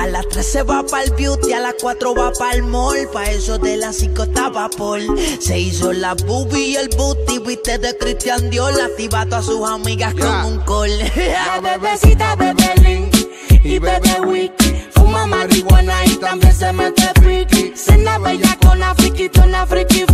A las 3 se va pa'l beauty, a las 4 va pa'l mall. Pa' eso de las 5 estaba Paul. Se hizo la boobie y el booty, viste de Christian Dior. Activa a todas sus amigas con un call. La bebecita bebe Link y bebe Wiki. Fuma marihuana y también se mete friki. Cena bella con la friki, friki.